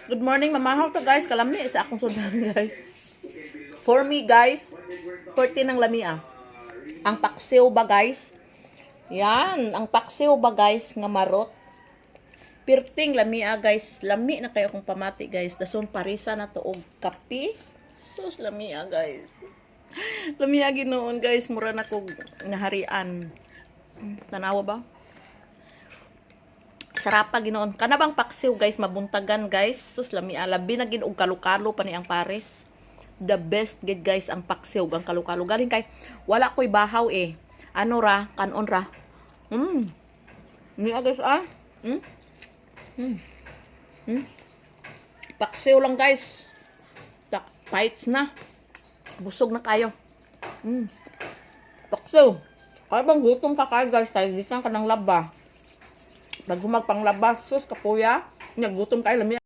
Good morning, mamahaw to guys. Kalami sa akong sudan guys. For me guys, 40 ng lami ah. Ang paksiw ba guys? Yan, ang paksiw ba guys nga marot? Pirting lami ah guys. Lami na kayo kung pamati guys. Dason parisa na to og kape. Sus lami ah guys. Lami ah ginoon guys, mura na kog naharian. Tanawa ba? Sarapa ginoon. Kana bang paksiw guys, mabuntagan guys. Sus lami labi na gin og kalukalo pa ni ang pares. The best gid guys ang paksiw ang kalukalo. Galing kay wala koy bahaw eh. Ano ra, kanon ra. Ni guys ah. Paksiw lang guys. Fights na. Busog na kayo. Paksiw. Kaya bang gutom ka kayo guys. Kaya di ka ng laba. Nagumag pang labas, sus kapuya, naggutom kayo lami.